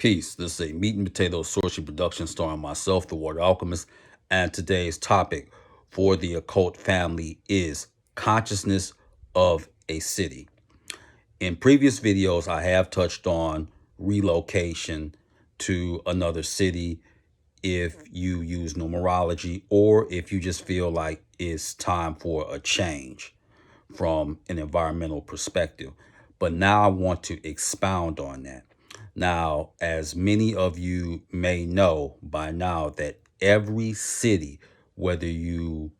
Peace. This is a meat and potato sorcery production starring myself, the Water Alchemist, and today's topic for the occult family is consciousness of a city. In previous videos, I have touched on relocation to another city if you use numerology or if you just feel like it's time for a change from an environmental perspective. But now I want to expound on that. Now, as many of you may know by now, that every city, whether you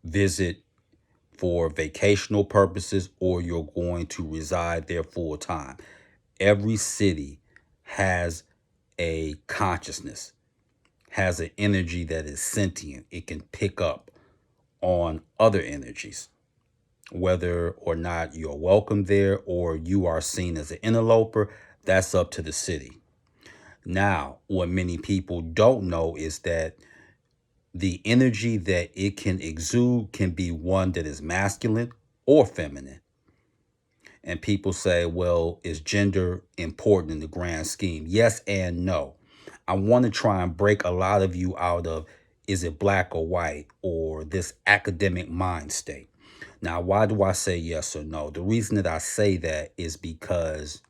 visit for vacational purposes or you're going to reside there full time, every city has a consciousness, has an energy that is sentient. It can pick up on other energies, whether or not you're welcome there or you are seen as an interloper. That's up to the city. Now, what many people don't know is that the energy that it can exude can be one that is masculine or feminine. And people say, well, is gender important in the grand scheme? Yes and no. I want to try and break a lot of you out of, is it black or white, or this academic mind state. Now, why do I say yes or no? The reason that I say that is because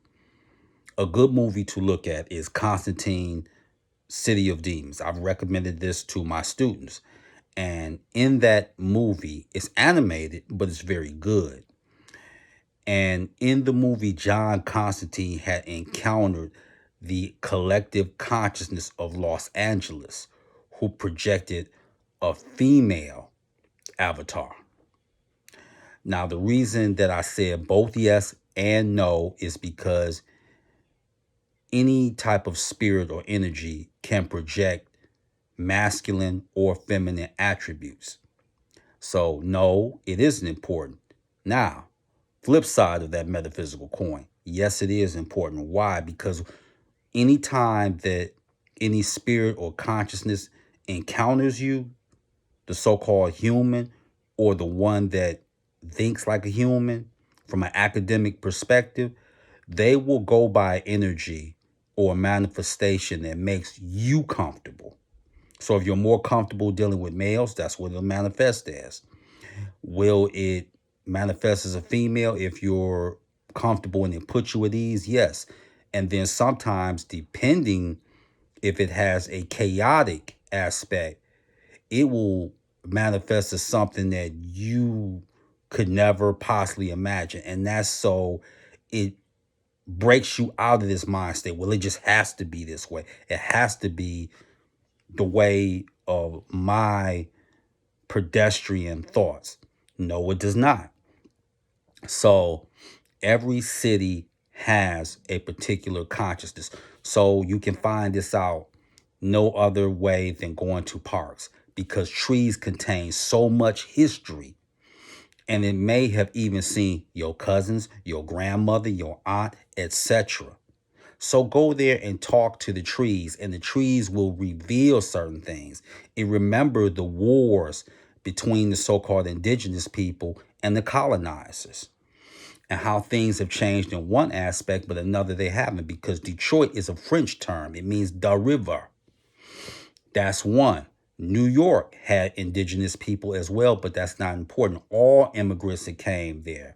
a good movie to look at is Constantine, City of Demons. I've recommended this to my students. And in that movie, it's animated, but it's very good. And in the movie, John Constantine had encountered the collective consciousness of Los Angeles, who projected a female avatar. Now, the reason that I said both yes and no is because any type of spirit or energy can project masculine or feminine attributes. So, no, it isn't important. Now, flip side of that metaphysical coin, yes, it is important. Why? Because anytime that any spirit or consciousness encounters you, the so-called human or the one that thinks like a human from an academic perspective, they will go by energy or manifestation that makes you comfortable. So if you're more comfortable dealing with males, that's what it'll manifest as. Will it manifest as a female if you're comfortable and it puts you at ease? Yes. And then sometimes, depending if it has a chaotic aspect, it will manifest as something that you could never possibly imagine. And that's so it breaks you out of this mind state. Well, it just has to be this way. It has to be the way of my pedestrian thoughts. No, it does not. So every city has a particular consciousness. So you can find this out no other way than going to parks, because trees contain so much history. And it may have even seen your cousins, your grandmother, your aunt, etc. So go there and talk to the trees, and the trees will reveal certain things. And remember the wars between the so-called indigenous people and the colonizers, and how things have changed in one aspect, but another they haven't, because Detroit is a French term. It means the river. That's one. New York had indigenous people as well, but that's not important. All immigrants that came there.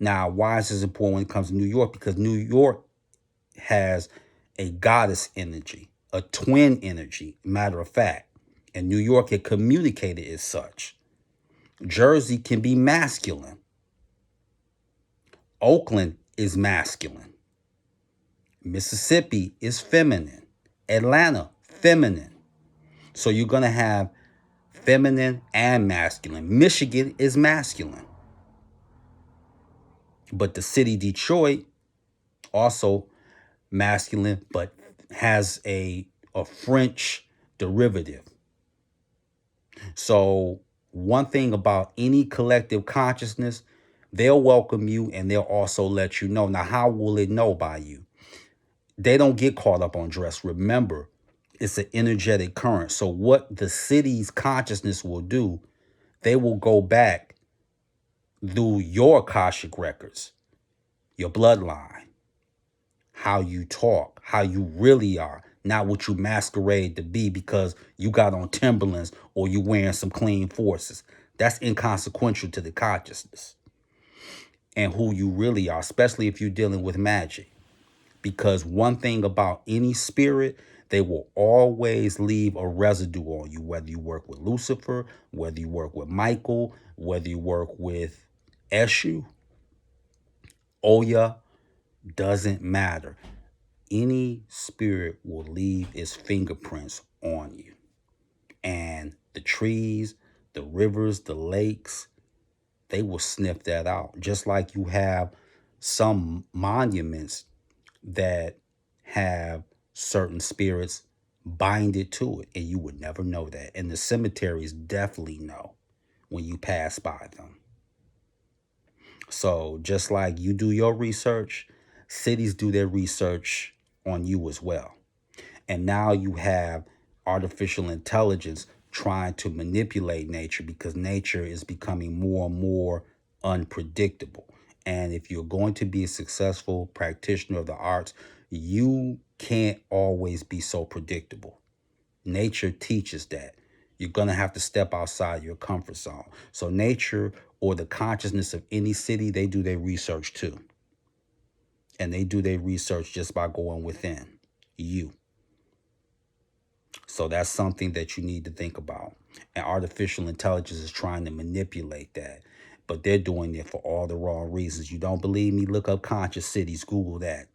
Now, why is this important when it comes to New York? Because New York has a goddess energy, a twin energy, matter of fact. And New York had communicated as such. Jersey can be masculine. Oakland is masculine. Mississippi is feminine. Atlanta, feminine. So you're going to have feminine and masculine. Michigan is masculine. But the city Detroit, also masculine, but has a French derivative. So one thing about any collective consciousness, they'll welcome you and they'll also let you know. Now, how will it know by you? They don't get caught up on dress. Remember, it's an energetic current. So what the city's consciousness will do, they will go back through your Akashic records, your bloodline, how you talk, how you really are, not what you masquerade to be because you got on Timberlands or you wearing some clean forces. That's inconsequential to the consciousness and who you really are, especially if you're dealing with magic. Because one thing about any spirit, they will always leave a residue on you, whether you work with Lucifer, whether you work with Michael, whether you work with Eshu, Oya, doesn't matter. Any spirit will leave its fingerprints on you. And the trees, the rivers, the lakes, they will sniff that out. Just like you have some monuments that have certain spirits binded to it, and you would never know that. And the cemeteries definitely know when you pass by them. So just like you do your research, cities do their research on you as well. And now you have artificial intelligence trying to manipulate nature because nature is becoming more and more unpredictable. And if you're going to be a successful practitioner of the arts, you can't always be so predictable. Nature teaches that. You're going to have to step outside your comfort zone. So nature or the consciousness of any city, they do their research too. And they do their research just by going within you. So that's something that you need to think about. And artificial intelligence is trying to manipulate that. But they're doing it for all the wrong reasons. You don't believe me? Look up conscious cities, Google that.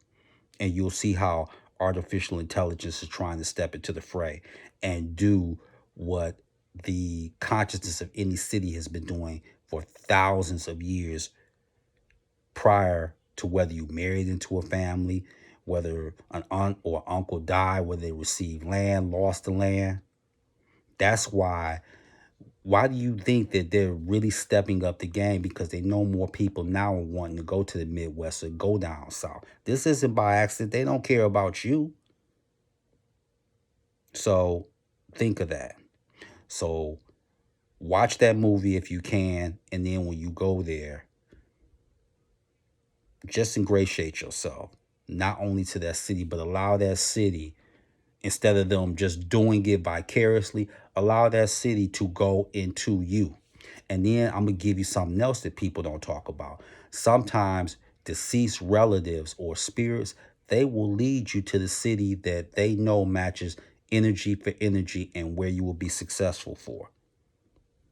And you'll see how artificial intelligence is trying to step into the fray and do what the consciousness of any city has been doing for thousands of years prior to whether you married into a family, whether an aunt or uncle died, whether they received land, lost the land. That's why do you think that they're really stepping up the game? Because they know more people now are wanting to go to the Midwest or go down south. This isn't by accident. They don't care about you. So think of that. So watch that movie if you can. And then when you go there, just ingratiate yourself, not only to that city, but allow that city, instead of them just doing it vicariously, allow that city to go into you. And then I'm going to give you something else that people don't talk about. Sometimes deceased relatives or spirits, they will lead you to the city that they know matches energy for energy and where you will be successful for.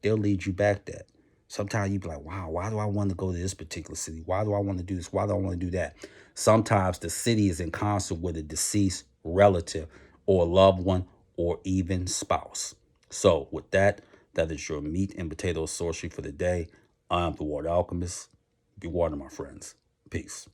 They'll lead you back that. Sometimes you be like, wow, why do I want to go to this particular city? Why do I want to do this? Why do I want to do that? Sometimes the city is in concert with a deceased relative or loved one or even spouse. So with that, that is your meat and potatoes sorcery for the day. I'm the Water Alchemist. Be water, my friends. Peace.